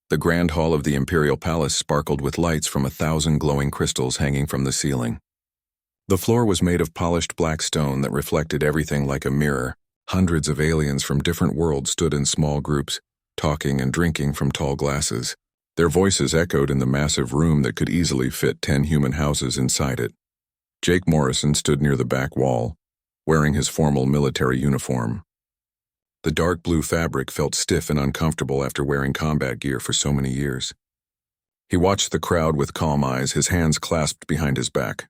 The grand hall of the Imperial Palace sparkled with lights from 1,000 glowing crystals hanging from the ceiling. The floor was made of polished black stone that reflected everything like a mirror. Hundreds of aliens from different worlds stood in small groups, talking and drinking from tall glasses. Their voices echoed in the massive room that could easily fit 10 human houses inside it. Jake Morrison stood near the back wall, wearing his formal military uniform. The dark blue fabric felt stiff and uncomfortable after wearing combat gear for so many years. He watched the crowd with calm eyes, his hands clasped behind his back.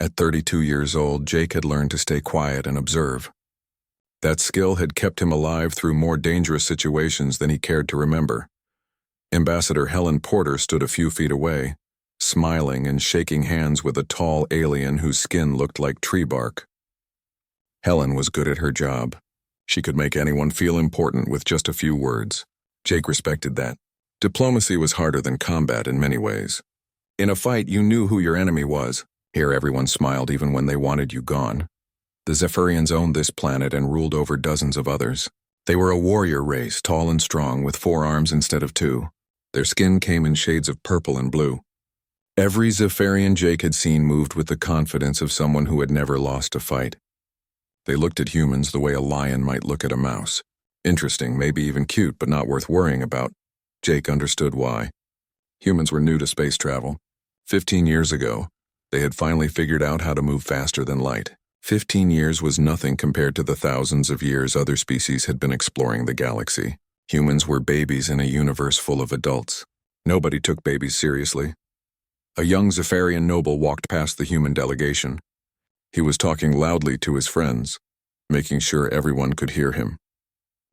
At 32 years old, Jake had learned to stay quiet and observe. That skill had kept him alive through more dangerous situations than he cared to remember. Ambassador Helen Porter stood a few feet away, smiling and shaking hands with a tall alien whose skin looked like tree bark. Helen was good at her job. She could make anyone feel important with just a few words. Jake respected that. Diplomacy was harder than combat in many ways. In a fight, you knew who your enemy was. Here, everyone smiled even when they wanted you gone. The Zephyrians owned this planet and ruled over dozens of others. They were a warrior race, tall and strong, with 4 arms instead of 2. Their skin came in shades of purple and blue. Every Zephyrian Jake had seen moved with the confidence of someone who had never lost a fight. They looked at humans the way a lion might look at a mouse. Interesting, maybe even cute, but not worth worrying about. Jake understood why. Humans were new to space travel. 15 years ago, they had finally figured out how to move faster than light. 15 years was nothing compared to the thousands of years other species had been exploring the galaxy. Humans were babies in a universe full of adults. Nobody took babies seriously. A young Zephyrian noble walked past the human delegation. He was talking loudly to his friends, making sure everyone could hear him.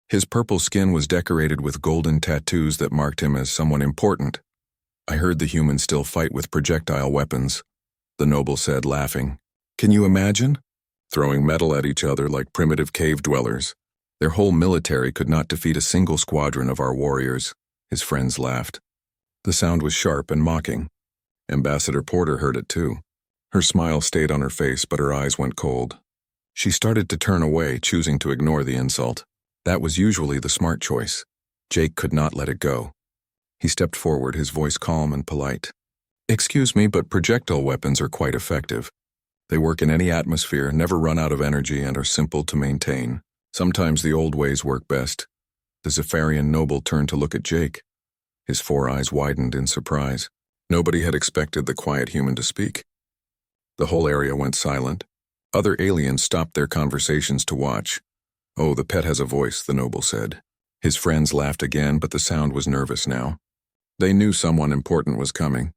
His purple skin was decorated with golden tattoos that marked him as someone important. I heard the humans still fight with projectile weapons, the noble said, laughing. Can you imagine? Throwing metal at each other like primitive cave dwellers. Their whole military could not defeat a single squadron of our warriors. His friends laughed. The sound was sharp and mocking. Ambassador Porter heard it too. Her smile stayed on her face, but her eyes went cold. She started to turn away, choosing to ignore the insult. That was usually the smart choice. Jake could not let it go. He stepped forward, his voice calm and polite. Excuse me, but projectile weapons are quite effective. They work in any atmosphere, never run out of energy, and are simple to maintain. Sometimes the old ways work best. The Zephyrian noble turned to look at Jake. His 4 eyes widened in surprise. Nobody had expected the quiet human to speak. The whole area went silent. Other aliens stopped their conversations to watch. Oh, the pet has a voice, the noble said. His friends laughed again, but the sound was nervous now. They knew someone important was coming.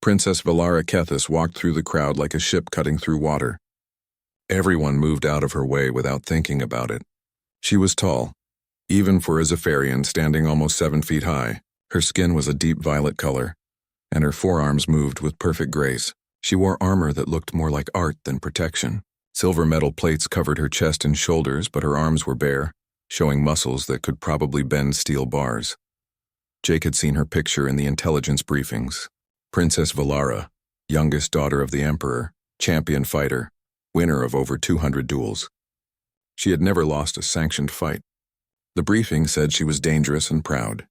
Princess Valara Kethis walked through the crowd like a ship cutting through water. Everyone moved out of her way without thinking about it. She was tall, even for a Zephyrian standing almost 7 feet high. Her skin was a deep violet color, and her forearms moved with perfect grace. She wore armor that looked more like art than protection. Silver metal plates covered her chest and shoulders, but her arms were bare, showing muscles that could probably bend steel bars. Jake had seen her picture in the intelligence briefings. Princess Valara, youngest daughter of the Emperor, champion fighter, winner of over 200 duels. She had never lost a sanctioned fight. The briefing said she was dangerous and proud.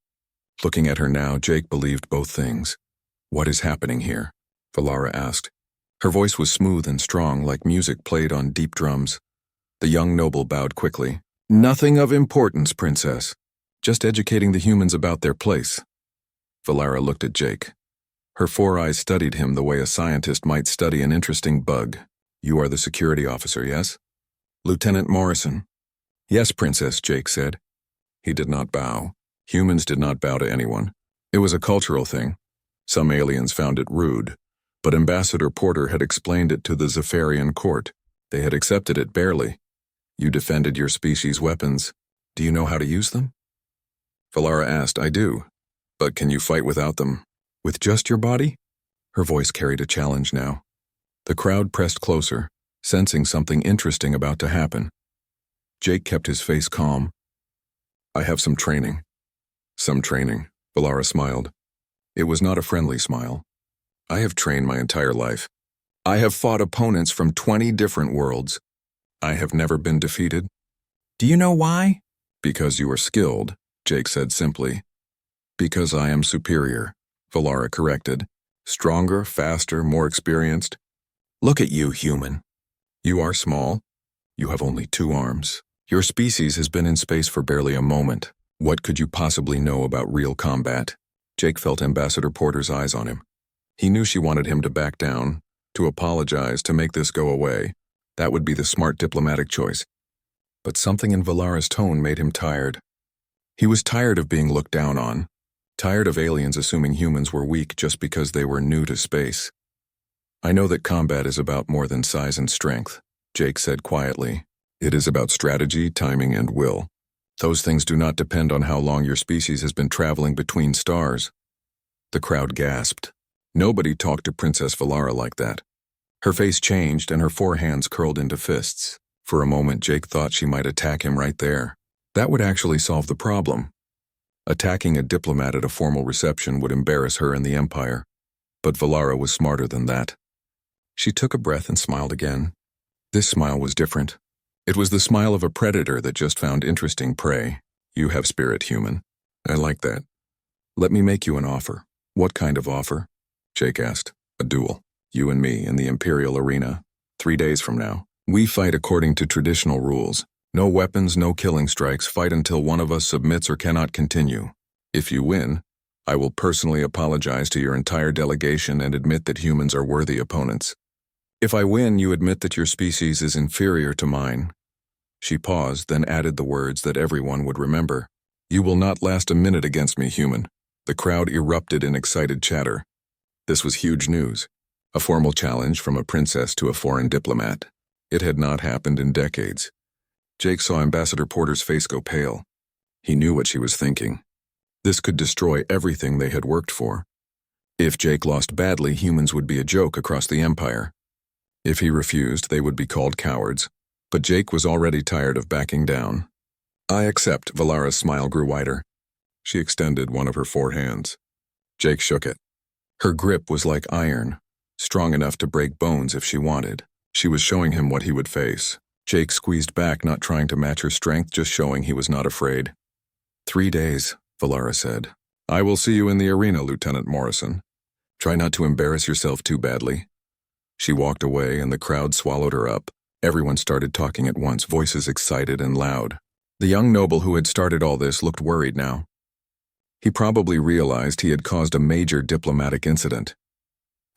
Looking at her now, Jake believed both things. What is happening here? Valara asked. Her voice was smooth and strong, like music played on deep drums. The young noble bowed quickly. Nothing of importance, Princess. Just educating the humans about their place. Valara looked at Jake. Her 4 eyes studied him the way a scientist might study an interesting bug. You are the security officer, yes? Lieutenant Morrison. Yes, Princess, Jake said. He did not bow. Humans did not bow to anyone. It was a cultural thing. Some aliens found it rude, but Ambassador Porter had explained it to the Zephyrian court. They had accepted it barely. You defended your species' weapons. Do you know how to use them? Valara asked. I do. But can you fight without them? With just your body? Her voice carried a challenge now. The crowd pressed closer, sensing something interesting about to happen. Jake kept his face calm. I have some training. Some training, Valara smiled. It was not a friendly smile. I have trained my entire life. I have fought opponents from 20 different worlds. I have never been defeated. Do you know why? Because you are skilled, Jake said simply. Because I am superior, Valara corrected. Stronger, faster, more experienced. Look at you, human. You are small. You have only 2 arms. Your species has been in space for barely a moment. What could you possibly know about real combat? Jake felt Ambassador Porter's eyes on him. He knew she wanted him to back down, to apologize, to make this go away. That would be the smart diplomatic choice. But something in Valara's tone made him tired. He was tired of being looked down on, tired of aliens assuming humans were weak just because they were new to space. I know that combat is about more than size and strength, Jake said quietly. It is about strategy, timing, and will. Those things do not depend on how long your species has been traveling between stars. The crowd gasped. Nobody talked to Princess Valara like that. Her face changed and her 4 hands curled into fists. For a moment, Jake thought she might attack him right there. That would actually solve the problem. Attacking a diplomat at a formal reception would embarrass her and the Empire. But Valara was smarter than that. She took a breath and smiled again. This smile was different. It was the smile of a predator that just found interesting prey. You have spirit, human. I like that. Let me make you an offer. What kind of offer? Jake asked. A duel. You and me in the Imperial arena. 3 days from now. We fight according to traditional rules. No weapons, no killing strikes. Fight until one of us submits or cannot continue. If you win, I will personally apologize to your entire delegation and admit that humans are worthy opponents. If I win, you admit that your species is inferior to mine. She paused, then added the words that everyone would remember. You will not last a minute against me, human. The crowd erupted in excited chatter. This was huge news. A formal challenge from a princess to a foreign diplomat. It had not happened in decades. Jake saw Ambassador Porter's face go pale. He knew what she was thinking. This could destroy everything they had worked for. If Jake lost badly, humans would be a joke across the Empire. If he refused, they would be called cowards. But Jake was already tired of backing down. I accept. Valara's smile grew wider. She extended one of her 4 hands. Jake shook it. Her grip was like iron, strong enough to break bones if she wanted. She was showing him what he would face. Jake squeezed back, not trying to match her strength, just showing he was not afraid. 3 days, Valara said. I will see you in the arena, Lieutenant Morrison. Try not to embarrass yourself too badly. She walked away and the crowd swallowed her up. Everyone started talking at once, voices excited and loud. The young noble who had started all this looked worried now. He probably realized he had caused a major diplomatic incident.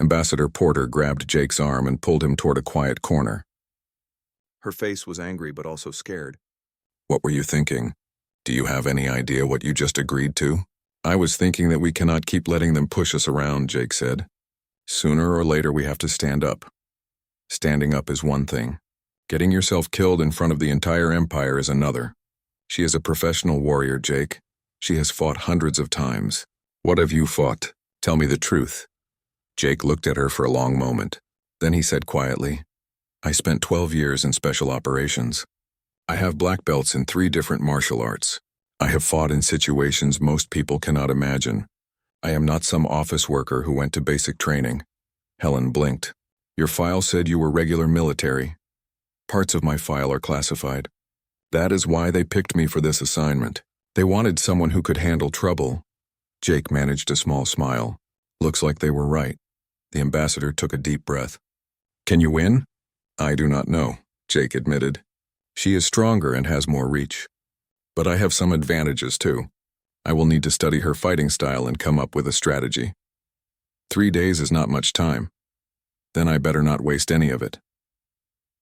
Ambassador Porter grabbed Jake's arm and pulled him toward a quiet corner. Her face was angry but also scared. What were you thinking? Do you have any idea what you just agreed to? I was thinking that we cannot keep letting them push us around, Jake said. Sooner or later we have to stand up. Standing up is one thing. Getting yourself killed in front of the entire Empire is another. She is a professional warrior, Jake. She has fought hundreds of times. What have you fought? Tell me the truth. Jake looked at her for a long moment. Then he said quietly, I spent 12 years in special operations. I have black belts in 3 different martial arts. I have fought in situations most people cannot imagine. I am not some office worker who went to basic training. Helen blinked. Your file said you were regular military. Parts of my file are classified. That is why they picked me for this assignment. They wanted someone who could handle trouble. Jake managed a small smile. Looks like they were right. The ambassador took a deep breath. Can you win? I do not know, Jake admitted. She is stronger and has more reach. But I have some advantages too. I will need to study her fighting style and come up with a strategy. 3 days is not much time. Then I better not waste any of it.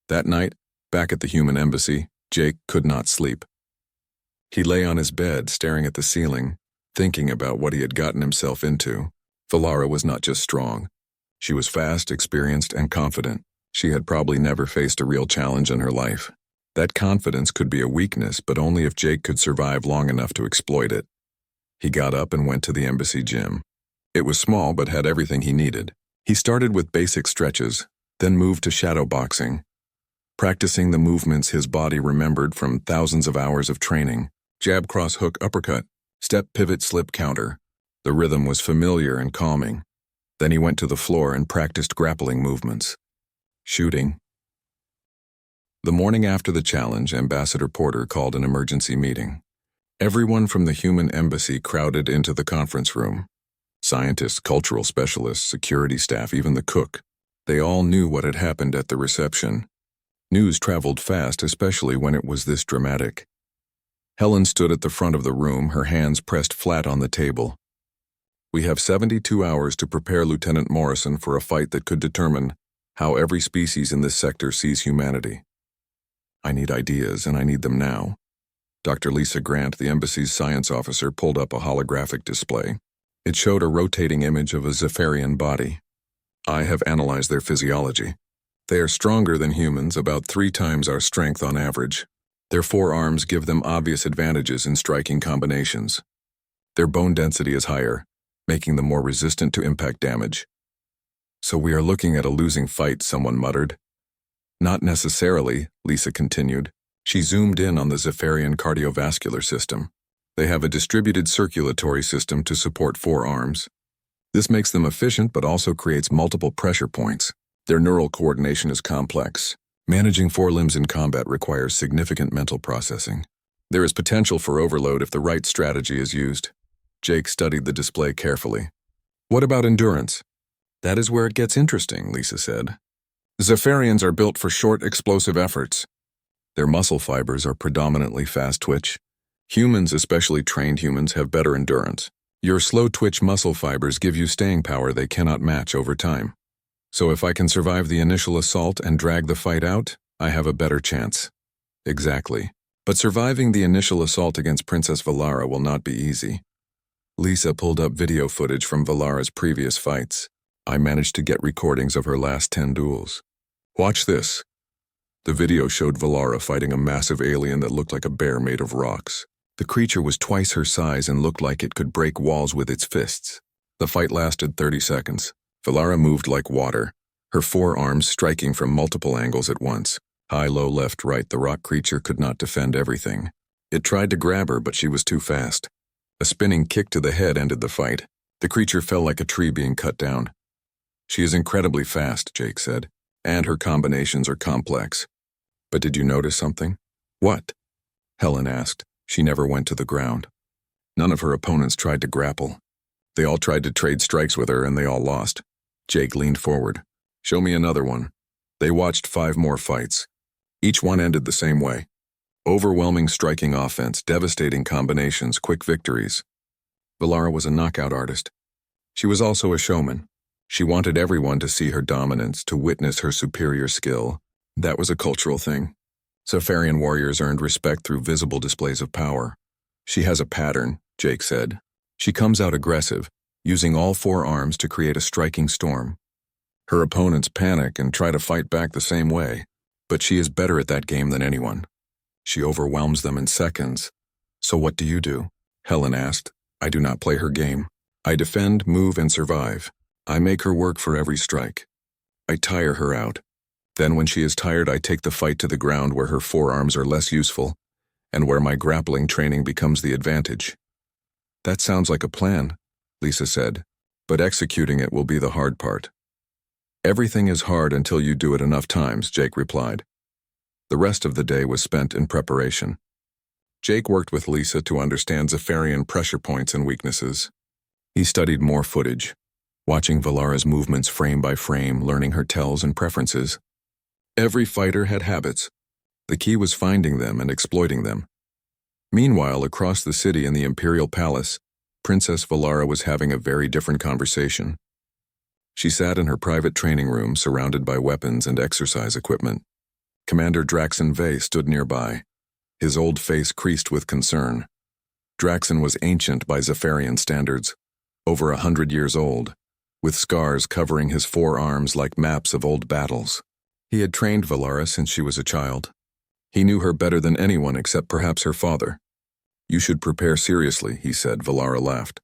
That night, back at the human embassy, Jake could not sleep. He lay on his bed, staring at the ceiling, thinking about what he had gotten himself into. Valara was not just strong. She was fast, experienced, and confident. She had probably never faced a real challenge in her life. That confidence could be a weakness, but only if Jake could survive long enough to exploit it. He got up and went to the embassy gym. It was small, but had everything he needed. He started with basic stretches, then moved to shadow boxing, practicing the movements his body remembered from thousands of hours of training. Jab, cross, hook, uppercut, step, pivot, slip, counter. The rhythm was familiar and calming. Then he went to the floor and practiced grappling movements. Shooting. The morning after the challenge, Ambassador Porter called an emergency meeting. Everyone from the human embassy crowded into the conference room. Scientists, cultural specialists, security staff, even the cook. They all knew what had happened at the reception. News traveled fast, especially when it was this dramatic. Helen stood at the front of the room, her hands pressed flat on the table. We have 72 hours to prepare Lieutenant Morrison for a fight that could determine how every species in this sector sees humanity. I need ideas, and I need them now. Dr. Lisa Grant, the embassy's science officer, pulled up a holographic display. It showed a rotating image of a Zephyrian body. I have analyzed their physiology. They are stronger than humans, about 3 times our strength on average. Their forearms give them obvious advantages in striking combinations. Their bone density is higher, making them more resistant to impact damage. So we are looking at a losing fight, someone muttered. Not necessarily, Lisa continued. She zoomed in on the Zephyrian cardiovascular system. They have a distributed circulatory system to support 4 arms. This makes them efficient but also creates multiple pressure points. Their neural coordination is complex. Managing 4 limbs in combat requires significant mental processing. There is potential for overload if the right strategy is used. Jake studied the display carefully. What about endurance? That is where it gets interesting, Lisa said. Zephyrians are built for short, explosive efforts. Their muscle fibers are predominantly fast twitch. Humans, especially trained humans, have better endurance. Your slow twitch muscle fibers give you staying power they cannot match over time. So if I can survive the initial assault and drag the fight out, I have a better chance. Exactly. But surviving the initial assault against Princess Valara will not be easy. Lisa pulled up video footage from Valara's previous fights. I managed to get recordings of her last 10 duels. Watch this. The video showed Valara fighting a massive alien that looked like a bear made of rocks. The creature was twice her size and looked like it could break walls with its fists. The fight lasted 30 seconds. Valara moved like water, her 4 arms striking from multiple angles at once. High, low, left, right, the rock creature could not defend everything. It tried to grab her, but she was too fast. A spinning kick to the head ended the fight. The creature fell like a tree being cut down. She is incredibly fast, Jake said, and her combinations are complex. But did you notice something? What? Helen asked. She never went to the ground. None of her opponents tried to grapple. They all tried to trade strikes with her, and they all lost. Jake leaned forward. Show me another one. They watched 5 more fights. Each one ended the same way. Overwhelming striking offense, devastating combinations, quick victories. Valara was a knockout artist. She was also a showman. She wanted everyone to see her dominance, to witness her superior skill. That was a cultural thing. Zephyrian warriors earned respect through visible displays of power. She has a pattern, Jake said. She comes out aggressive, using all 4 arms to create a striking storm. Her opponents panic and try to fight back the same way, but she is better at that game than anyone. She overwhelms them in seconds. So what do you do? Helen asked. I do not play her game. I defend, move, and survive. I make her work for every strike. I tire her out. Then when she is tired, I take the fight to the ground where her 4 arms are less useful, and where my grappling training becomes the advantage. That sounds like a plan, Lisa said, but executing it will be the hard part. Everything is hard until you do it enough times, Jake replied. The rest of the day was spent in preparation. Jake worked with Lisa to understand Zephyrian pressure points and weaknesses. He studied more footage, watching Valara's movements frame by frame, learning her tells and preferences. Every fighter had habits. The key was finding them and exploiting them. Meanwhile, across the city in the Imperial Palace, Princess Valara was having a very different conversation. She sat in her private training room, surrounded by weapons and exercise equipment. Commander Draxon Vey stood nearby, his old face creased with concern. Draxon was ancient by Zephyrian standards, over 100 years old, with scars covering his 4 arms like maps of old battles. He had trained Valara since she was a child. He knew her better than anyone except perhaps her father. You should prepare seriously, he said. Valara laughed.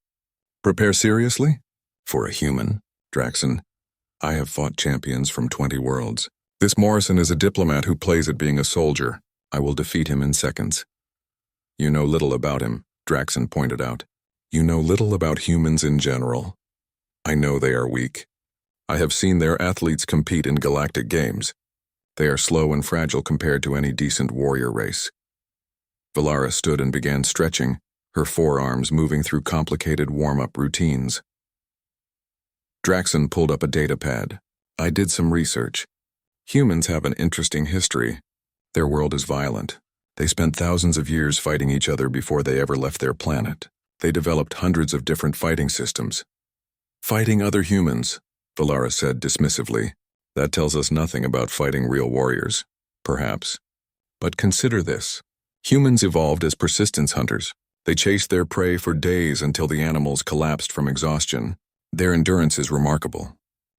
Prepare seriously? For a human, Draxon. I have fought champions from 20 worlds. This Morrison is a diplomat who plays at being a soldier. I will defeat him in seconds. You know little about him, Draxon pointed out. You know little about humans in general. I know they are weak. I have seen their athletes compete in galactic games. They are slow and fragile compared to any decent warrior race. Valara stood and began stretching, her forearms moving through complicated warm-up routines. Draxon pulled up a data pad. I did some research. Humans have an interesting history. Their world is violent. They spent thousands of years fighting each other before they ever left their planet. They developed hundreds of different fighting systems. Fighting other humans, Valara said dismissively. That tells us nothing about fighting real warriors, perhaps. But consider this. Humans evolved as persistence hunters. They chased their prey for days until the animals collapsed from exhaustion. Their endurance is remarkable.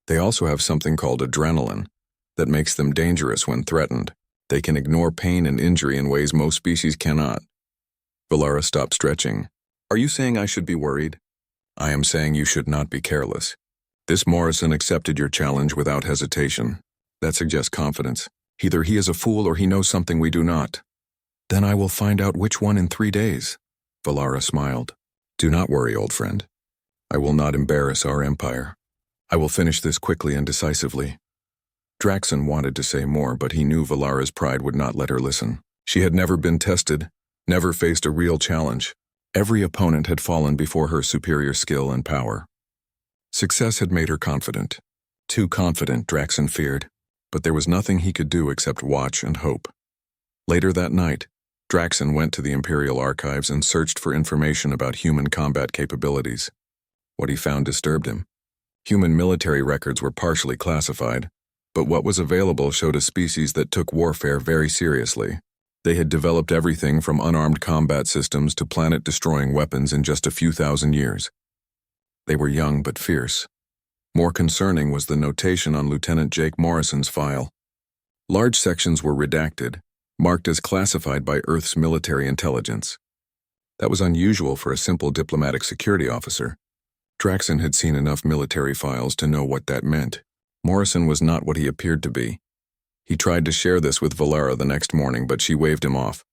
They also have something called adrenaline that makes them dangerous when threatened. They can ignore pain and injury in ways most species cannot. Valara stopped stretching. Are you saying I should be worried? I am saying you should not be careless. This Morrison accepted your challenge without hesitation. That suggests confidence. Either he is a fool or he knows something we do not. Then I will find out which one in 3 days. Valara smiled. Do not worry, old friend. I will not embarrass our empire. I will finish this quickly and decisively. Draxon wanted to say more, but he knew Valara's pride would not let her listen. She had never been tested, never faced a real challenge. Every opponent had fallen before her superior skill and power. Success had made her confident. Too confident, Draxon feared, but there was nothing he could do except watch and hope. Later that night, Draxon went to the Imperial Archives and searched for information about human combat capabilities. What he found disturbed him. Human military records were partially classified, but what was available showed a species that took warfare very seriously. They had developed everything from unarmed combat systems to planet-destroying weapons in just a few thousand years. They were young but fierce. More concerning was the notation on Lieutenant Jake Morrison's file. Large sections were redacted, marked as classified by Earth's military intelligence. That was unusual for a simple diplomatic security officer. Draxon had seen enough military files to know what that meant. Morrison was not what he appeared to be. He tried to share this with Valara the next morning, but she waved him off.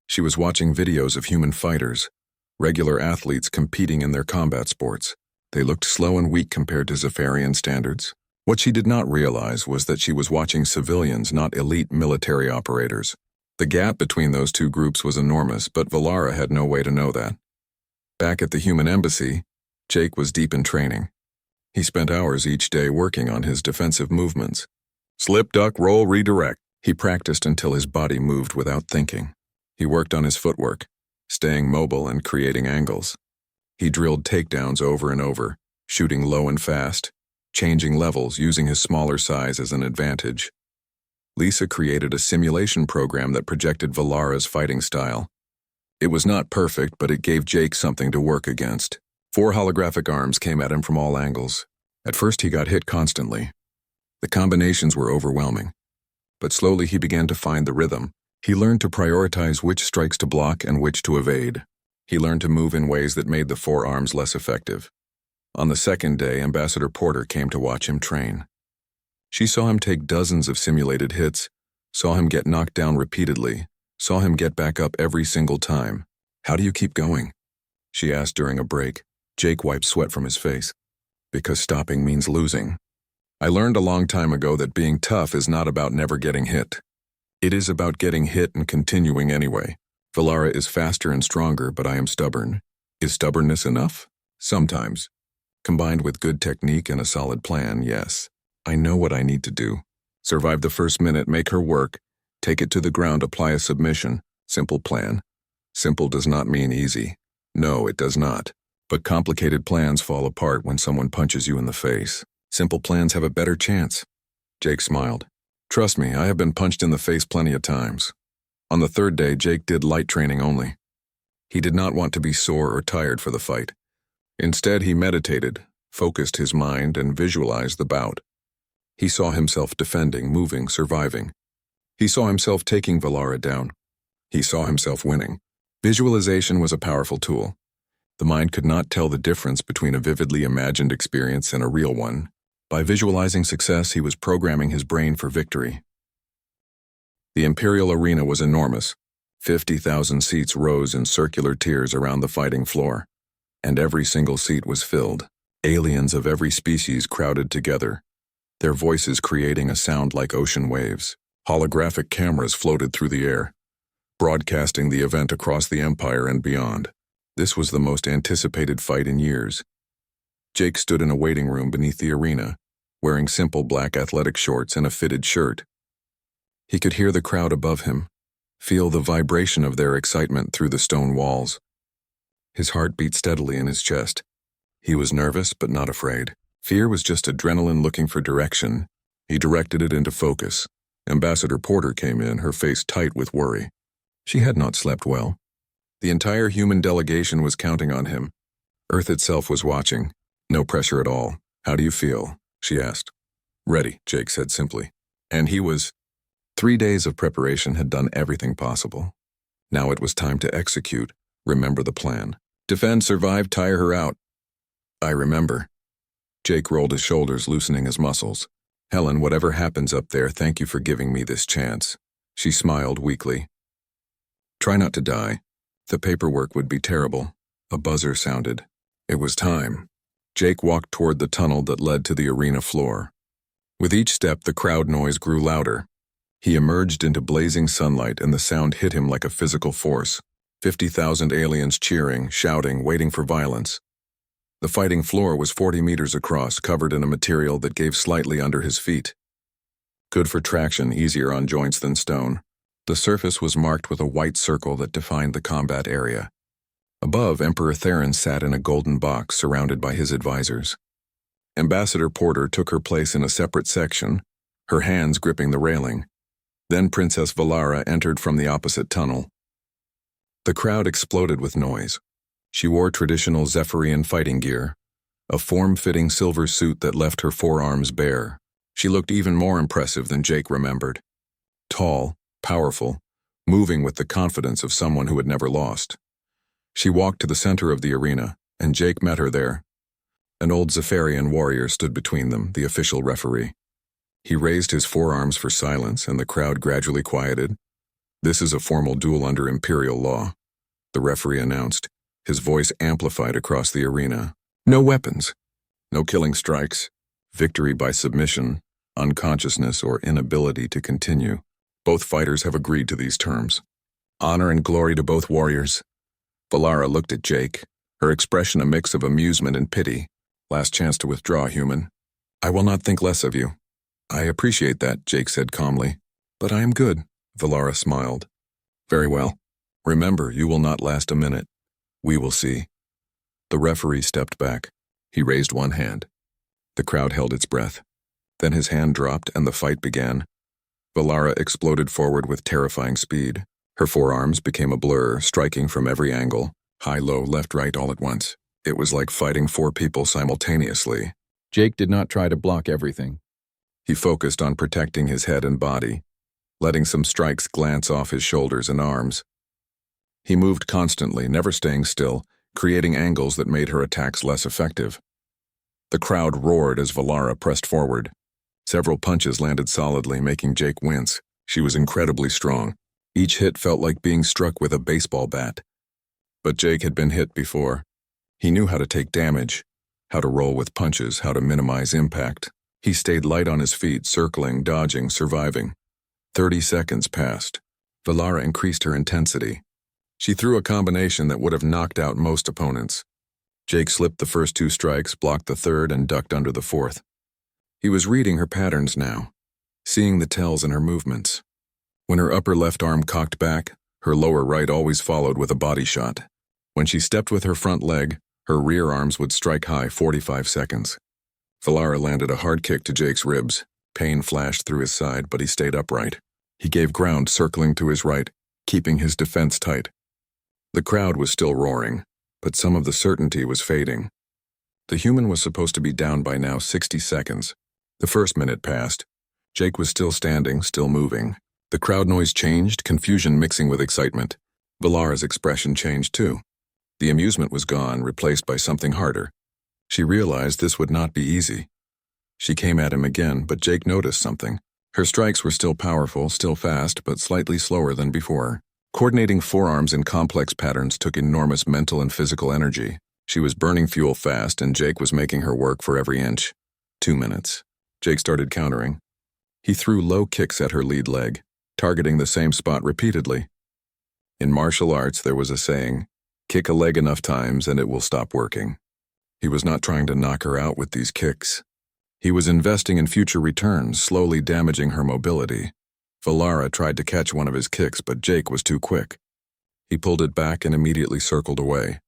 She was watching videos of human fighters, regular athletes competing in their combat sports. They looked slow and weak compared to Zephyrian standards. What she did not realize was that she was watching civilians, not elite military operators. The gap between those two groups was enormous, but Valara had no way to know that. Back at the human embassy, Jake was deep in training. He spent hours each day working on his defensive movements. Slip, duck, roll, redirect. He practiced until his body moved without thinking. He worked on his footwork, staying mobile and creating angles. He drilled takedowns over and over, shooting low and fast, changing levels using his smaller size as an advantage. Lisa created a simulation program that projected Valara's fighting style. It was not perfect, but it gave Jake something to work against. 4 holographic arms came at him from all angles. At first he got hit constantly. The combinations were overwhelming. But slowly he began to find the rhythm. He learned to prioritize which strikes to block and which to evade. He learned to move in ways that made the 4 arms less effective. On the second day, Ambassador Porter came to watch him train. She saw him take dozens of simulated hits, saw him get knocked down repeatedly, saw him get back up every single time. How do you keep going? She asked during a break. Jake wiped sweat from his face. Because stopping means losing. I learned a long time ago that being tough is not about never getting hit. It is about getting hit and continuing anyway. Valara is faster and stronger, but I am stubborn. Is stubbornness enough? Sometimes. Combined with good technique and a solid plan, yes. I know what I need to do. Survive the first minute, make her work, take it to the ground, apply a submission. Simple plan. Simple does not mean easy. No, it does not. But complicated plans fall apart when someone punches you in the face. Simple plans have a better chance. Jake smiled. Trust me, I have been punched in the face plenty of times. On the 3rd day, Jake did light training only. He did not want to be sore or tired for the fight. Instead, he meditated, focused his mind, and visualized the bout. He saw himself defending, moving, surviving. He saw himself taking Valara down. He saw himself winning. Visualization was a powerful tool. The mind could not tell the difference between a vividly imagined experience and a real one. By visualizing success, he was programming his brain for victory. The Imperial arena was enormous. 50,000 seats rose in circular tiers around the fighting floor, and every single seat was filled. Aliens of every species crowded together, their voices creating a sound like ocean waves. Holographic cameras floated through the air. broadcasting the event across the Empire and beyond. This was the most anticipated fight in years. Jake stood in a waiting room beneath the arena, wearing simple black athletic shorts and a fitted shirt. He could hear the crowd above him, feel the vibration of their excitement through the stone walls. His heart beat steadily in his chest. He was nervous but not afraid. Fear was just adrenaline looking for direction. He directed it into focus. Ambassador Porter came in, her face tight with worry. She had not slept well. The entire human delegation was counting on him. Earth itself was watching. No pressure at all. "How do you feel?" she asked. "Ready," Jake said simply. And he was. 3 days of preparation had done everything possible. Now it was time to execute. Remember the plan. Defend, survive, tire her out. I remember. Jake rolled his shoulders, loosening his muscles. "Helen, whatever happens up there, thank you for giving me this chance." She smiled weakly. "Try not to die. The paperwork would be terrible." A buzzer sounded. It was time. Jake walked toward the tunnel that led to the arena floor. With each step, the crowd noise grew louder. He emerged into blazing sunlight and the sound hit him like a physical force. 50,000 aliens cheering, shouting, waiting for violence. The fighting floor was 40 meters across, covered in a material that gave slightly under his feet. Good for traction, easier on joints than stone. The surface was marked with a white circle that defined the combat area. Above, Emperor Theron sat in a golden box surrounded by his advisors. Ambassador Porter took her place in a separate section, her hands gripping the railing. Then Princess Valara entered from the opposite tunnel. The crowd exploded with noise. She wore traditional Zephyrian fighting gear, a form-fitting silver suit that left her forearms bare. She looked even more impressive than Jake remembered. Tall, powerful, moving with the confidence of someone who had never lost. She walked to the center of the arena, and Jake met her there. An old Zephyrian warrior stood between them, the official referee. He raised his forearms for silence, and the crowd gradually quieted. "This is a formal duel under Imperial law," the referee announced, his voice amplified across the arena. "No weapons, no killing strikes, victory by submission, unconsciousness, or inability to continue. Both fighters have agreed to these terms. Honor and glory to both warriors." Valara looked at Jake, her expression a mix of amusement and pity. "Last chance to withdraw, human. I will not think less of you." "I appreciate that," Jake said calmly. "But I am good," Valara smiled. "Very well. Remember, you will not last a minute. We will see." The referee stepped back. He raised one hand. The crowd held its breath. Then his hand dropped and the fight began. Valara exploded forward with terrifying speed. Her forearms became a blur, striking from every angle, high, low, left, right, all at once. It was like fighting 4 people simultaneously. Jake did not try to block everything. He focused on protecting his head and body, letting some strikes glance off his shoulders and arms. He moved constantly, never staying still, creating angles that made her attacks less effective. The crowd roared as Valara pressed forward. Several punches landed solidly, making Jake wince. She was incredibly strong. Each hit felt like being struck with a baseball bat. But Jake had been hit before. He knew how to take damage, how to roll with punches, how to minimize impact. He stayed light on his feet, circling, dodging, surviving. 30 seconds passed. Valara increased her intensity. She threw a combination that would have knocked out most opponents. Jake slipped the first 2 strikes, blocked the third, and ducked under the fourth. He was reading her patterns now, seeing the tells in her movements. When her upper left arm cocked back, her lower right always followed with a body shot. When she stepped with her front leg, her rear arms would strike high 45 seconds. Valara landed a hard kick to Jake's ribs. Pain flashed through his side, but he stayed upright. He gave ground, circling to his right, keeping his defense tight. The crowd was still roaring, but some of the certainty was fading. The human was supposed to be down by now 60 seconds. The first minute passed. Jake was still standing, still moving. The crowd noise changed, confusion mixing with excitement. Valara's expression changed too. The amusement was gone, replaced by something harder. She realized this would not be easy. She came at him again, but Jake noticed something. Her strikes were still powerful, still fast, but slightly slower than before. Coordinating forearms in complex patterns took enormous mental and physical energy. She was burning fuel fast, and Jake was making her work for every inch. 2 minutes. Jake started countering. He threw low kicks at her lead leg, targeting the same spot repeatedly. In martial arts, there was a saying, kick a leg enough times and it will stop working. He was not trying to knock her out with these kicks. He was investing in future returns, slowly damaging her mobility. Valara tried to catch one of his kicks, but Jake was too quick. He pulled it back and immediately circled away.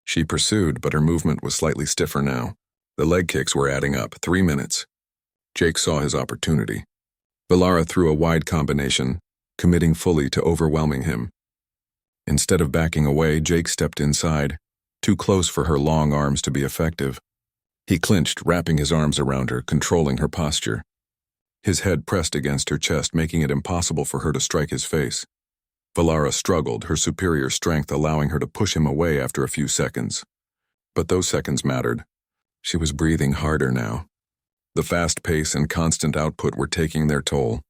She pursued, but her movement was slightly stiffer now. The leg kicks were adding up. 3 minutes. Jake saw his opportunity. Valara threw a wide combination, committing fully to overwhelming him. Instead of backing away, Jake stepped inside, too close for her long arms to be effective. He clinched, wrapping his arms around her, controlling her posture. His head pressed against her chest, making it impossible for her to strike his face. Valara struggled, her superior strength allowing her to push him away after a few seconds. But those seconds mattered. She was breathing harder now. The fast pace and constant output were taking their toll.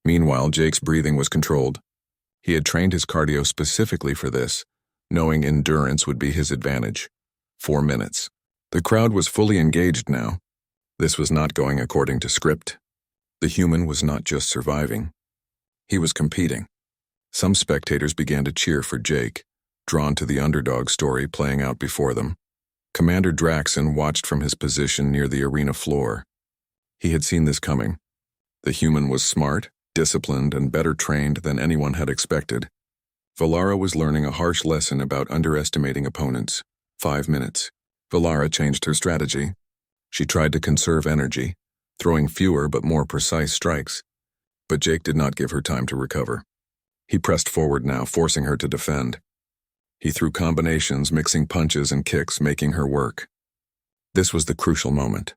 Meanwhile, Jake's breathing was controlled. He had trained his cardio specifically for this, knowing endurance would be his advantage. 4 minutes. The crowd was fully engaged now. This was not going according to script. The human was not just surviving. He was competing. Some spectators began to cheer for Jake, drawn to the underdog story playing out before them. Commander Draxon watched from his position near the arena floor. He had seen this coming. The human was smart, disciplined, and better trained than anyone had expected. Valara was learning a harsh lesson about underestimating opponents. 5 minutes. Valara changed her strategy. She tried to conserve energy, throwing fewer but more precise strikes. But Jake did not give her time to recover. He pressed forward now, forcing her to defend. He threw combinations, mixing punches and kicks, making her work. This was the crucial moment.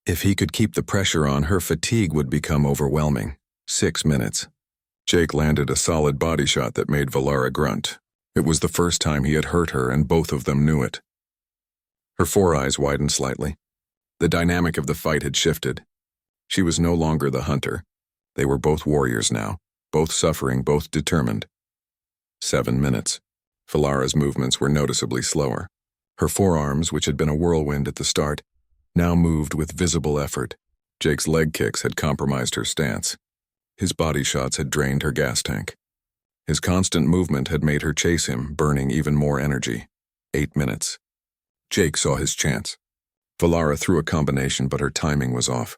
If he could keep the pressure on, her fatigue would become overwhelming. 6 minutes. Jake landed a solid body shot that made Valara grunt. It was the first time he had hurt her, and both of them knew it. Her four eyes widened slightly. The dynamic of the fight had shifted. She was no longer the hunter. They were both warriors now, both suffering, both determined. 7 minutes. Valara's movements were noticeably slower. Her forearms, which had been a whirlwind at the start, now moved with visible effort. Jake's leg kicks had compromised her stance. His body shots had drained her gas tank. His constant movement had made her chase him, burning even more energy. 8 minutes. Jake saw his chance. Valara threw a combination, but her timing was off.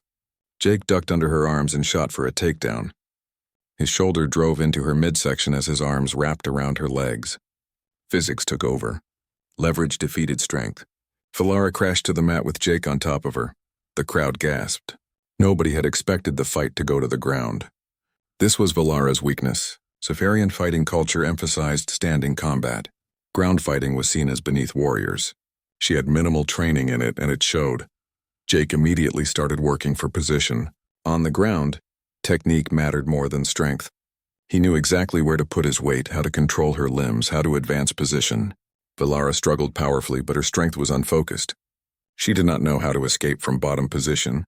Jake ducked under her arms and shot for a takedown. His shoulder drove into her midsection as his arms wrapped around her legs. Physics took over. Leverage defeated strength. Valara crashed to the mat with Jake on top of her. The crowd gasped. Nobody had expected the fight to go to the ground. This was Valara's weakness. Safarian fighting culture emphasized standing combat. Ground fighting was seen as beneath warriors. She had minimal training in it, and it showed. Jake immediately started working for position. On the ground, technique mattered more than strength. He knew exactly where to put his weight, how to control her limbs, how to advance position. Valara struggled powerfully, but her strength was unfocused. She did not know how to escape from bottom position.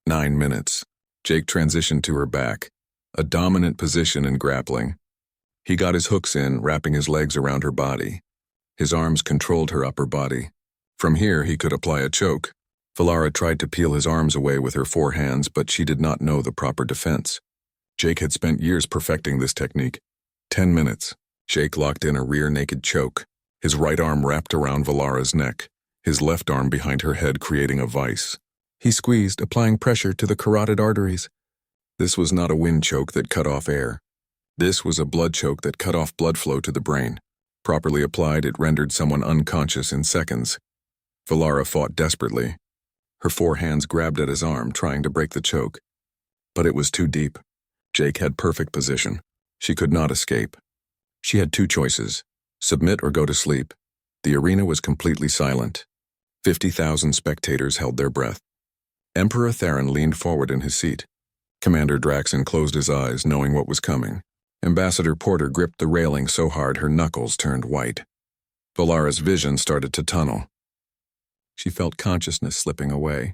9 minutes. Jake transitioned to her back, a dominant position in grappling. He got his hooks in, wrapping his legs around her body. His arms controlled her upper body. From here, he could apply a choke. Valara tried to peel his arms away with her forehands, but she did not know the proper defense. Jake had spent years perfecting this technique. 10 minutes. Jake locked in a rear naked choke, his right arm wrapped around Valara's neck, his left arm behind her head creating a vice. He squeezed, applying pressure to the carotid arteries. This was not a wind choke that cut off air. This was a blood choke that cut off blood flow to the brain. Properly applied, it rendered someone unconscious in seconds. Valara fought desperately. Her four hands grabbed at his arm, trying to break the choke. But it was too deep. Jake had perfect position. She could not escape. She had two choices: submit or go to sleep. The arena was completely silent. 50,000 spectators held their breath. Emperor Theron leaned forward in his seat. Commander Draxon closed his eyes, knowing what was coming. Ambassador Porter gripped the railing so hard her knuckles turned white. Valara's vision started to tunnel. She felt consciousness slipping away.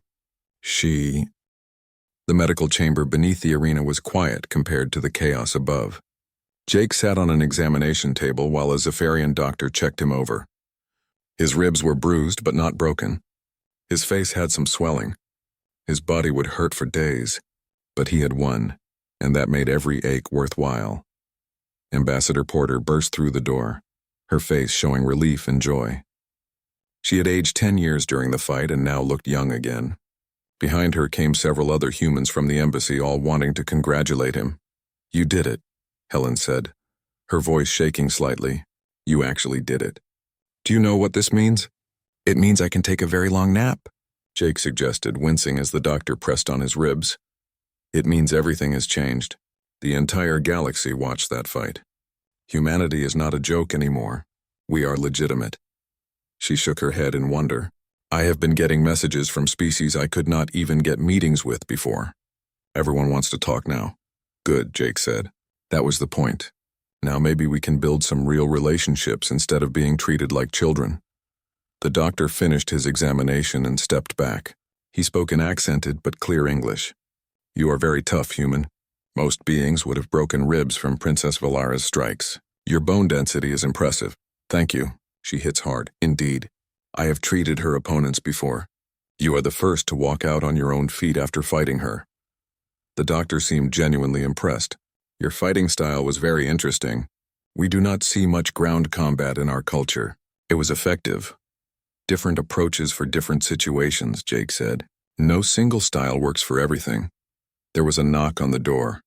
The medical chamber beneath the arena was quiet compared to the chaos above. Jake sat on an examination table while a Zephyrian doctor checked him over. His ribs were bruised but not broken. His face had some swelling. His body would hurt for days, but he had won, and that made every ache worthwhile. Ambassador Porter burst through the door, her face showing relief and joy. She had aged 10 years during the fight and now looked young again. Behind her came several other humans from the embassy, all wanting to congratulate him. "You did it," Helen said, her voice shaking slightly. "You actually did it." "Do you know what this means?" "It means I can take a very long nap," Jake suggested, wincing as the doctor pressed on his ribs. "It means everything has changed. The entire galaxy watched that fight. Humanity is not a joke anymore. We are legitimate." She shook her head in wonder. "I have been getting messages from species I could not even get meetings with before. Everyone wants to talk now." "Good," Jake said. "That was the point. Now maybe we can build some real relationships instead of being treated like children." The doctor finished his examination and stepped back. He spoke in accented but clear English. "You are very tough, human. Most beings would have broken ribs from Princess Valara's strikes. Your bone density is impressive." "Thank you." She hits hard. "Indeed. I have treated her opponents before. You are the first to walk out on your own feet after fighting her." The doctor seemed genuinely impressed. "Your fighting style was very interesting. We do not see much ground combat in our culture. It was effective. Different approaches for different situations," Jake said. "No single style works for everything." There was a knock on the door.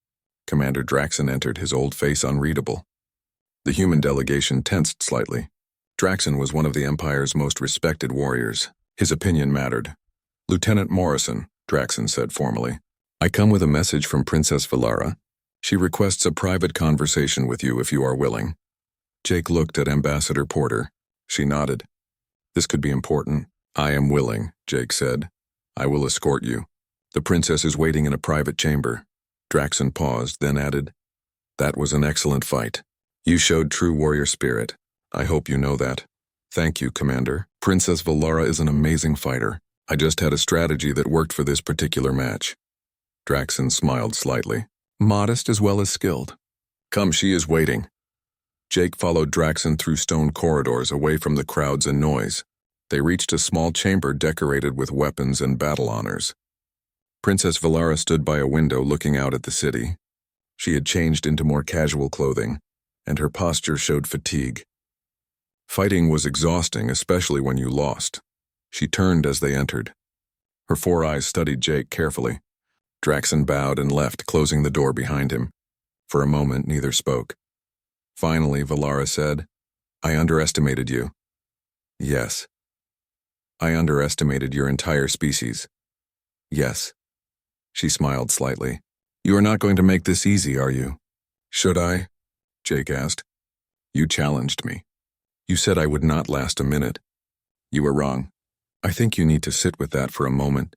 Commander Draxon entered, his old face unreadable. The human delegation tensed slightly. Draxon was one of the Empire's most respected warriors. His opinion mattered. "Lieutenant Morrison," Draxon said formally, "I come with a message from Princess Valara. She requests a private conversation with you if you are willing." Jake looked at Ambassador Porter. She nodded. "This could be important." "I am willing," Jake said. "I will escort you. The princess is waiting in a private chamber." Draxon paused, then added, "That was an excellent fight. You showed true warrior spirit. I hope you know that." "Thank you, Commander. Princess Valara is an amazing fighter. I just had a strategy that worked for this particular match." Draxon smiled slightly. "Modest as well as skilled. Come, she is waiting." Jake followed Draxon through stone corridors away from the crowds and noise. They reached a small chamber decorated with weapons and battle honors. Princess Valara stood by a window looking out at the city. She had changed into more casual clothing, and her posture showed fatigue. Fighting was exhausting, especially when you lost. She turned as they entered. Her 4 eyes studied Jake carefully. Draxon bowed and left, closing the door behind him. For a moment, neither spoke. Finally, Valara said, "I underestimated you." "Yes." "I underestimated your entire species." "Yes." She smiled slightly. "You are not going to make this easy, are you?" "Should I?" Jake asked. "You challenged me. You said I would not last a minute. You were wrong. I think you need to sit with that for a moment."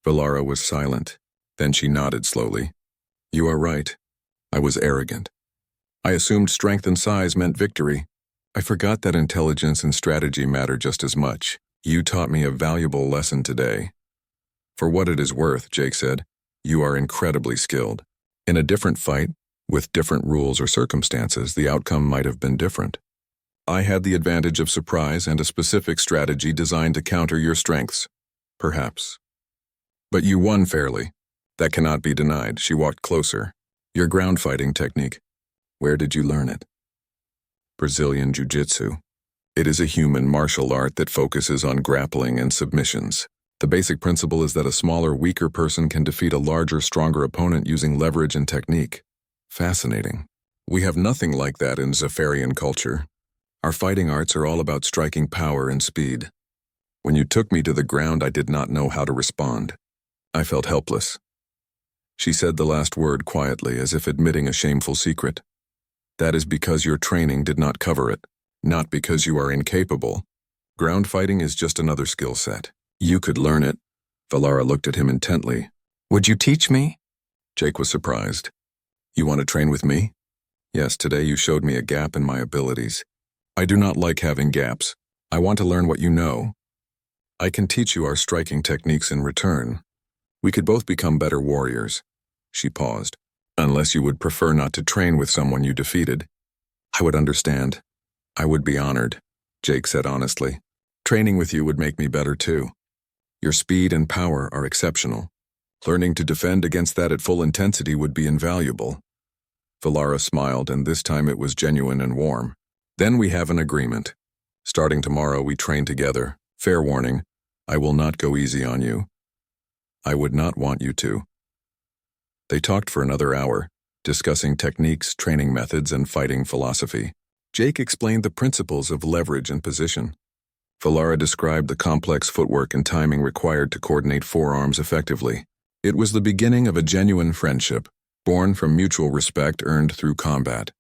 Valara was silent. Then she nodded slowly. "You are right. I was arrogant. I assumed strength and size meant victory. I forgot that intelligence and strategy matter just as much. You taught me a valuable lesson today." "For what it is worth," Jake said, "you are incredibly skilled. In a different fight, with different rules or circumstances, the outcome might have been different. I had the advantage of surprise and a specific strategy designed to counter your strengths. Perhaps. But you won fairly. That cannot be denied." She walked closer. "Your ground fighting technique. Where did you learn it?" "Brazilian Jiu-Jitsu. It is a human martial art that focuses on grappling and submissions. The basic principle is that a smaller, weaker person can defeat a larger, stronger opponent using leverage and technique." "Fascinating. We have nothing like that in Zephyrian culture. Our fighting arts are all about striking power and speed. When you took me to the ground, I did not know how to respond. I felt helpless." She said the last word quietly, as if admitting a shameful secret. "That is because your training did not cover it, not because you are incapable. Ground fighting is just another skill set. You could learn it." Valara looked at him intently. "Would you teach me?" Jake was surprised. "You want to train with me?" "Yes, today you showed me a gap in my abilities. I do not like having gaps. I want to learn what you know. I can teach you our striking techniques in return. We could both become better warriors." She paused. "Unless you would prefer not to train with someone you defeated." "I would understand. I would be honored," Jake said honestly. "Training with you would make me better too. Your speed and power are exceptional. Learning to defend against that at full intensity would be invaluable." Valara smiled, and this time it was genuine and warm. Then we have an agreement. Starting tomorrow, we train together. Fair warning, I will not go easy on you. I would not want you to. They talked for another hour, discussing techniques, training methods, and fighting philosophy. Jake explained the principles of leverage and position. Valara described the complex footwork and timing required to coordinate forearms effectively. It was the beginning of a genuine friendship, born from mutual respect earned through combat.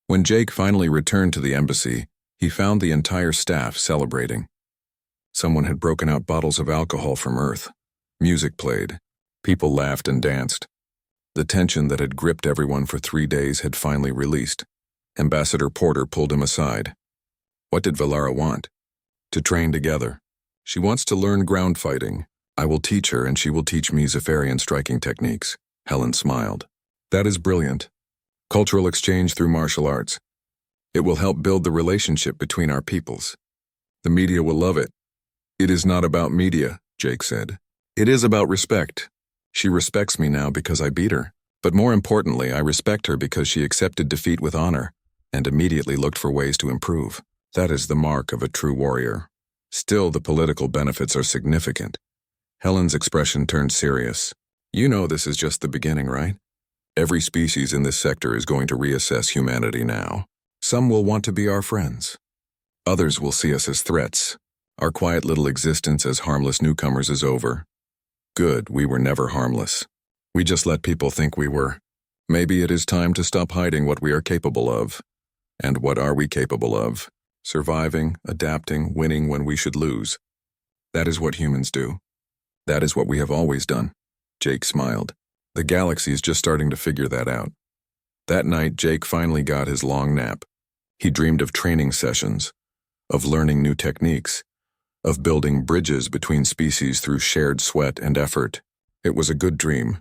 When Jake finally returned to the embassy, he found the entire staff celebrating. Someone had broken out bottles of alcohol from Earth. Music played. People laughed and danced. The tension that had gripped everyone for 3 days had finally released. Ambassador Porter pulled him aside. What did Valara want? To train together. She wants to learn ground fighting. I will teach her, and she will teach me Zephyrian striking techniques. Helen smiled. That is brilliant. Cultural exchange through martial arts. It will help build the relationship between our peoples. The media will love it. It is not about media, Jake said. It is about respect. She respects me now because I beat her. But more importantly, I respect her because she accepted defeat with honor and immediately looked for ways to improve. That is the mark of a true warrior. Still, the political benefits are significant. Helen's expression turned serious. You know this is just the beginning, right? Every species in this sector is going to reassess humanity now. Some will want to be our friends. Others will see us as threats. Our quiet little existence as harmless newcomers is over. Good, we were never harmless. We just let people think we were. Maybe it is time to stop hiding what we are capable of. And what are we capable of? Surviving, adapting, winning when we should lose. That is what humans do. That is what we have always done. Jake smiled. The galaxy is just starting to figure that out. That night, Jake finally got his long nap. He dreamed of training sessions, of learning new techniques, of building bridges between species through shared sweat and effort. It was a good dream.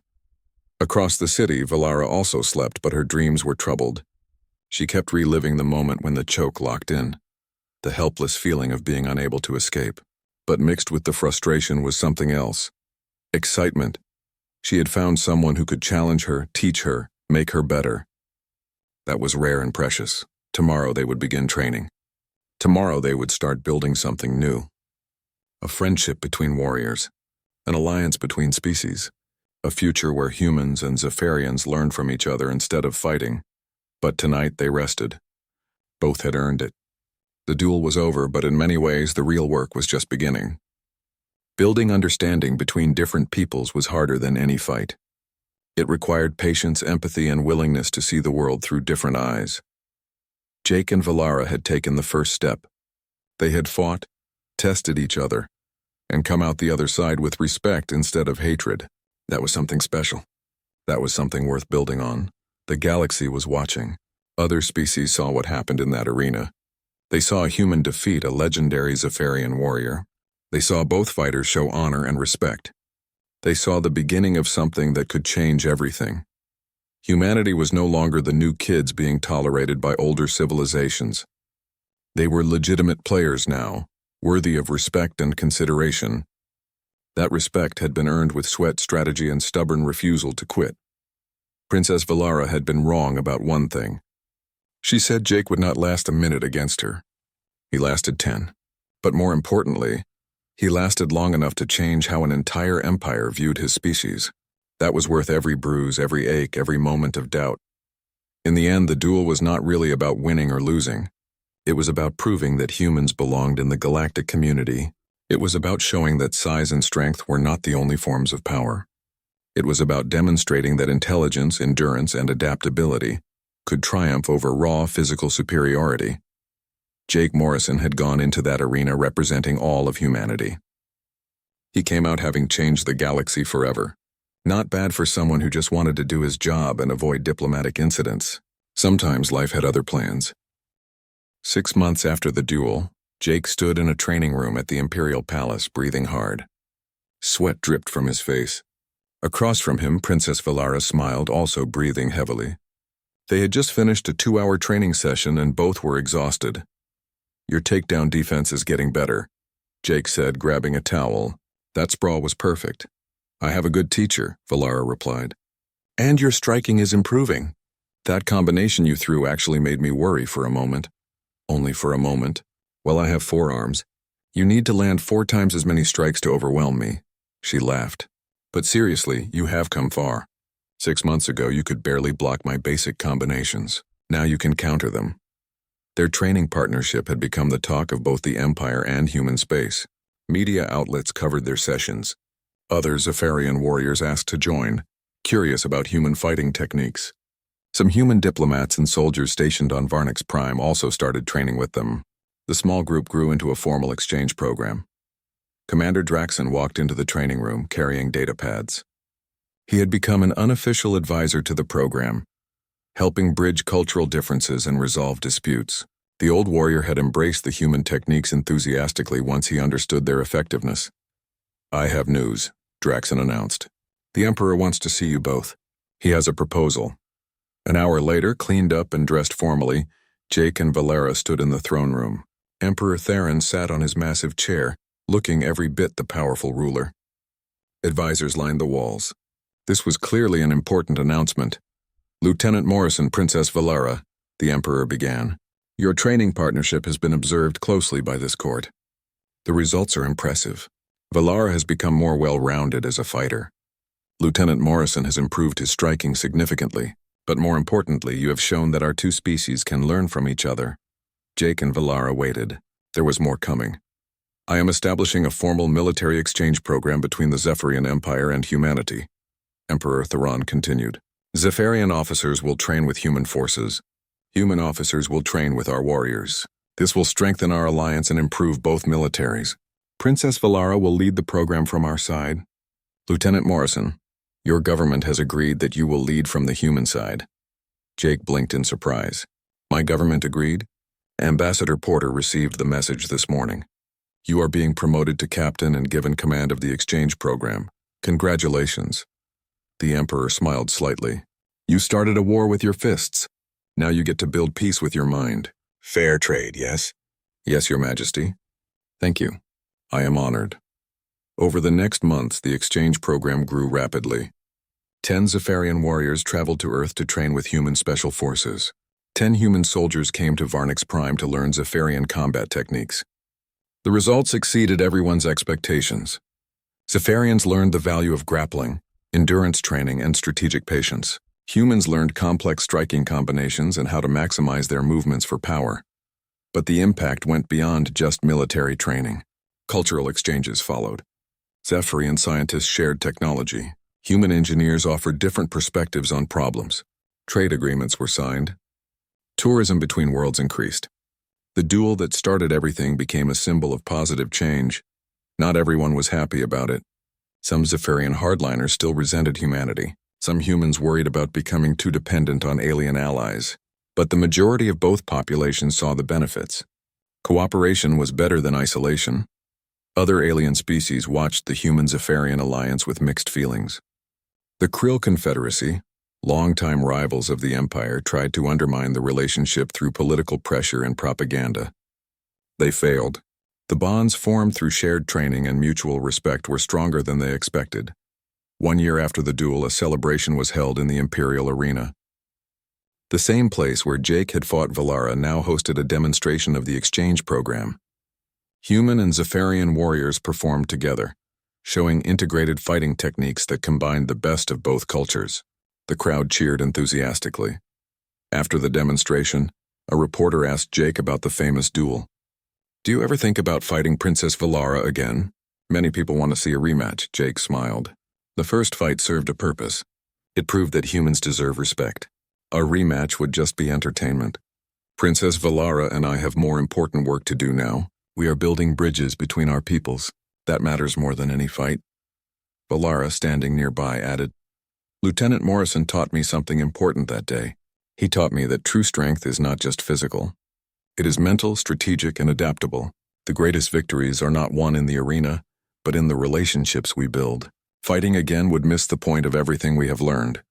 Across the city, Valara also slept, but her dreams were troubled. She kept reliving the moment when the choke locked in, the helpless feeling of being unable to escape. But mixed with the frustration was something else. Excitement. She had found someone who could challenge her, teach her, make her better. That was rare and precious. Tomorrow they would begin training. Tomorrow they would start building something new. A friendship between warriors. An alliance between species. A future where humans and Zephyrians learned from each other instead of fighting. But tonight they rested. Both had earned it. The duel was over, but in many ways the real work was just beginning. Building understanding between different peoples was harder than any fight. It required patience, empathy, and willingness to see the world through different eyes. Jake and Valara had taken the first step. They had fought, tested each other, and come out the other side with respect instead of hatred. That was something special. That was something worth building on. The galaxy was watching. Other species saw what happened in that arena. They saw a human defeat a legendary Zephyrian warrior. They saw both fighters show honor and respect. They saw the beginning of something that could change everything. Humanity was no longer the new kids being tolerated by older civilizations. They were legitimate players now, worthy of respect and consideration. That respect had been earned with sweat, strategy, and stubborn refusal to quit. Princess Valara had been wrong about one thing. She said Jake would not last a minute against her. He lasted 10. But more importantly, he lasted long enough to change how an entire empire viewed his species. That was worth every bruise, every ache, every moment of doubt. In the end, the duel was not really about winning or losing. It was about proving that humans belonged in the galactic community. It was about showing that size and strength were not the only forms of power. It was about demonstrating that intelligence, endurance, and adaptability could triumph over raw physical superiority. Jake Morrison had gone into that arena representing all of humanity. He came out having changed the galaxy forever. Not bad for someone who just wanted to do his job and avoid diplomatic incidents. Sometimes life had other plans. 6 months after the duel, Jake stood in a training room at the Imperial Palace, breathing hard. Sweat dripped from his face. Across from him, Princess Valara smiled, also breathing heavily. They had just finished a 2-hour training session and both were exhausted. Your takedown defense is getting better, Jake said, grabbing a towel. That sprawl was perfect. I have a good teacher, Valara replied. And your striking is improving. That combination you threw actually made me worry for a moment. Only for a moment. Well, I have 4 arms. You need to land 4 times as many strikes to overwhelm me. She laughed. But seriously, you have come far. 6 months ago, you could barely block my basic combinations. Now you can counter them. Their training partnership had become the talk of both the Empire and human space. Media outlets covered their sessions. Other Zephyrian warriors asked to join, curious about human fighting techniques. Some human diplomats and soldiers stationed on Varnix Prime also started training with them. The small group grew into a formal exchange program. Commander Draxon walked into the training room carrying data pads. He had become an unofficial advisor to the program, helping bridge cultural differences and resolve disputes. The old warrior had embraced the human techniques enthusiastically once he understood their effectiveness. "I have news," Draxon announced. "The Emperor wants to see you both. He has a proposal." An hour later, cleaned up and dressed formally, Jake and Valara stood in the throne room. Emperor Theron sat on his massive chair, looking every bit the powerful ruler. Advisors lined the walls. This was clearly an important announcement. "Lieutenant Morrison, Princess Valara," the Emperor began. "Your training partnership has been observed closely by this court. The results are impressive. Valara has become more well-rounded as a fighter. Lieutenant Morrison has improved his striking significantly, but more importantly, you have shown that our 2 species can learn from each other." Jake and Valara waited. There was more coming. "I am establishing a formal military exchange program between the Zephyrian Empire and humanity," Emperor Theron continued. "Zephyrian officers will train with human forces. Human officers will train with our warriors. This will strengthen our alliance and improve both militaries. Princess Valara will lead the program from our side. Lieutenant Morrison, your government has agreed that you will lead from the human side." Jake blinked in surprise. "My government agreed?" "Ambassador Porter received the message this morning. You are being promoted to captain and given command of the exchange program. Congratulations." The Emperor smiled slightly. "You started a war with your fists. Now you get to build peace with your mind. Fair trade, yes?" "Yes, Your Majesty." "Thank you. I am honored." Over the next months, the exchange program grew rapidly. 10 Zephyrian warriors traveled to Earth to train with human special forces. 10 human soldiers came to Varnix Prime to learn Zephyrian combat techniques. The results exceeded everyone's expectations. Zephyrians learned the value of grappling, endurance training, and strategic patience. Humans learned complex striking combinations and how to maximize their movements for power. But the impact went beyond just military training. Cultural exchanges followed. Zephyrian scientists shared technology. Human engineers offered different perspectives on problems. Trade agreements were signed. Tourism between worlds increased. The duel that started everything became a symbol of positive change. Not everyone was happy about it. Some Zephyrian hardliners still resented humanity. Some humans worried about becoming too dependent on alien allies. But the majority of both populations saw the benefits. Cooperation was better than isolation. Other alien species watched the human-Zephyrian alliance with mixed feelings. The Krill Confederacy, longtime rivals of the Empire, tried to undermine the relationship through political pressure and propaganda. They failed. The bonds formed through shared training and mutual respect were stronger than they expected. 1 year after the duel, a celebration was held in the Imperial Arena. The same place where Jake had fought Valara now hosted a demonstration of the exchange program. Human and Zephyrian warriors performed together, showing integrated fighting techniques that combined the best of both cultures. The crowd cheered enthusiastically. After the demonstration, a reporter asked Jake about the famous duel. "Do you ever think about fighting Princess Valara again?" "Many people want to see a rematch," Jake smiled. "The first fight served a purpose. It proved that humans deserve respect. A rematch would just be entertainment. Princess Valara and I have more important work to do now. We are building bridges between our peoples. That matters more than any fight." Valara, standing nearby, added, "Lieutenant Morrison taught me something important that day. He taught me that true strength is not just physical. It is mental, strategic, and adaptable. The greatest victories are not won in the arena, but in the relationships we build. Fighting again would miss the point of everything we have learned."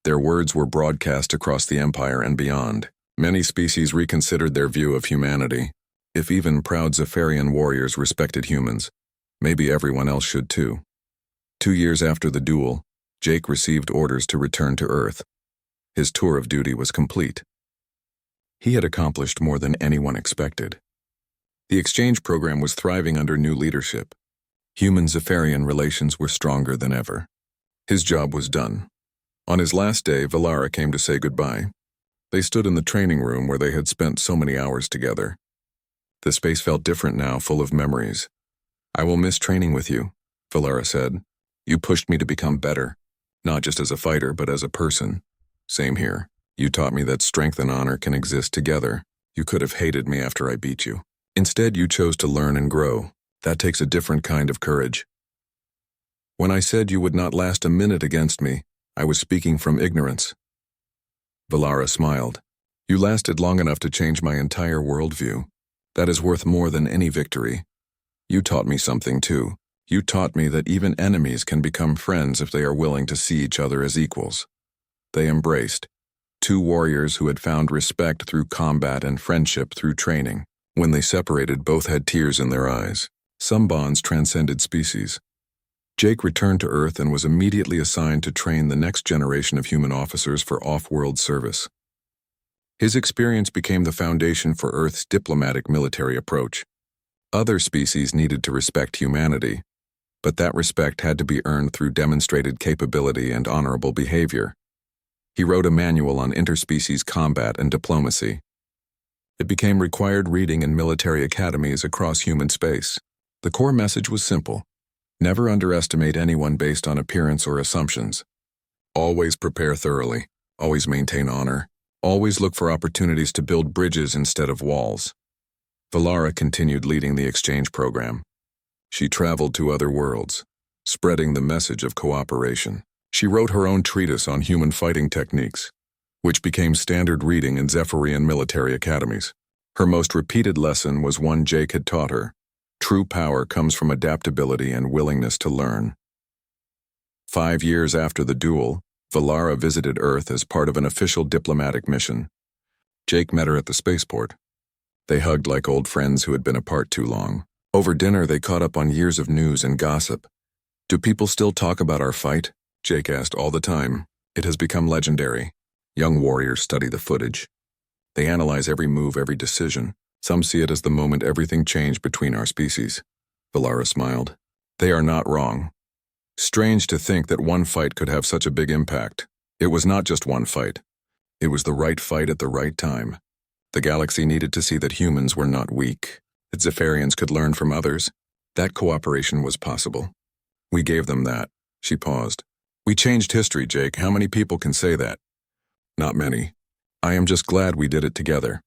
Their words were broadcast across the Empire and beyond. Many species reconsidered their view of humanity. If even proud Zephyrian warriors respected humans, maybe everyone else should too. 2 years after the duel, Jake received orders to return to Earth. His tour of duty was complete. He had accomplished more than anyone expected. The exchange program was thriving under new leadership. Human-Zephyrian relations were stronger than ever. His job was done. On his last day, Valara came to say goodbye. They stood in the training room where they had spent so many hours together. The space felt different now, full of memories. "I will miss training with you," Valara said. "You pushed me to become better, not just as a fighter, but as a person." "Same here. You taught me that strength and honor can exist together. You could have hated me after I beat you. Instead, you chose to learn and grow. That takes a different kind of courage." "When I said you would not last a minute against me, I was speaking from ignorance." Valara smiled. "You lasted long enough to change my entire worldview. That is worth more than any victory. You taught me something too. You taught me that even enemies can become friends if they are willing to see each other as equals." They embraced. Two warriors who had found respect through combat and friendship through training. When they separated, both had tears in their eyes. Some bonds transcended species. Jake returned to Earth and was immediately assigned to train the next generation of human officers for off-world service. His experience became the foundation for Earth's diplomatic military approach. Other species needed to respect humanity, but that respect had to be earned through demonstrated capability and honorable behavior. He wrote a manual on interspecies combat and diplomacy. It became required reading in military academies across human space. The core message was simple: never underestimate anyone based on appearance or assumptions. Always prepare thoroughly. Always maintain honor. Always look for opportunities to build bridges instead of walls. Valara continued leading the exchange program. She traveled to other worlds, spreading the message of cooperation. She wrote her own treatise on human fighting techniques, which became standard reading in Zephyrian military academies. Her most repeated lesson was one Jake had taught her: true power comes from adaptability and willingness to learn. 5 years after the duel, Valara visited Earth as part of an official diplomatic mission. Jake met her at the spaceport. They hugged like old friends who had been apart too long. Over dinner, they caught up on years of news and gossip. "Do people still talk about our fight?" Jake asked. "All the time. It has become legendary." Young warriors study the footage. They analyze every move, every decision. Some see it as the moment everything changed between our species. Valara smiled. "They are not wrong. Strange to think that one fight could have such a big impact. It was not just one fight. It was the right fight at the right time. The galaxy needed to see that humans were not weak, that Zephyrians could learn from others. That cooperation was possible. We gave them that." She paused. "We changed history, Jake. How many people can say that?" "Not many. I am just glad we did it together."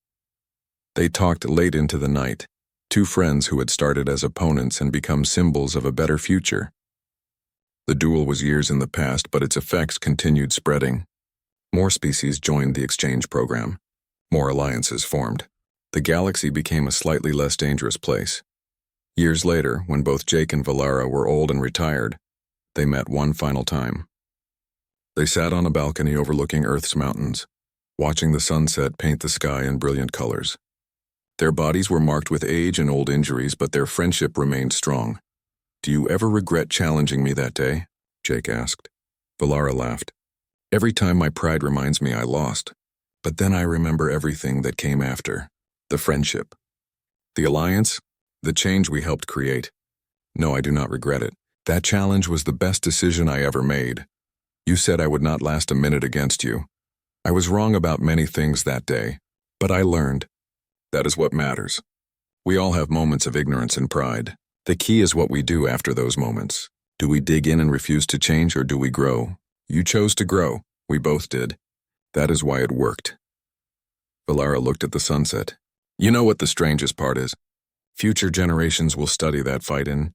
They talked late into the night, two friends who had started as opponents and become symbols of a better future. The duel was years in the past, but its effects continued spreading. More species joined the exchange program. More alliances formed. The galaxy became a slightly less dangerous place. Years later, when both Jake and Valara were old and retired, they met one final time. They sat on a balcony overlooking Earth's mountains, watching the sunset paint the sky in brilliant colors. Their bodies were marked with age and old injuries, but their friendship remained strong. "Do you ever regret challenging me that day?" Jake asked. Valara laughed. "Every time my pride reminds me I lost. But then I remember everything that came after. The friendship. The alliance. The change we helped create. No, I do not regret it. That challenge was the best decision I ever made. You said I would not last a minute against you. I was wrong about many things that day, but I learned. That is what matters. We all have moments of ignorance and pride. The key is what we do after those moments. Do we dig in and refuse to change, or do we grow? You chose to grow. We both did. That is why it worked." Valara looked at the sunset. "You know what the strangest part is? Future generations will study that fight in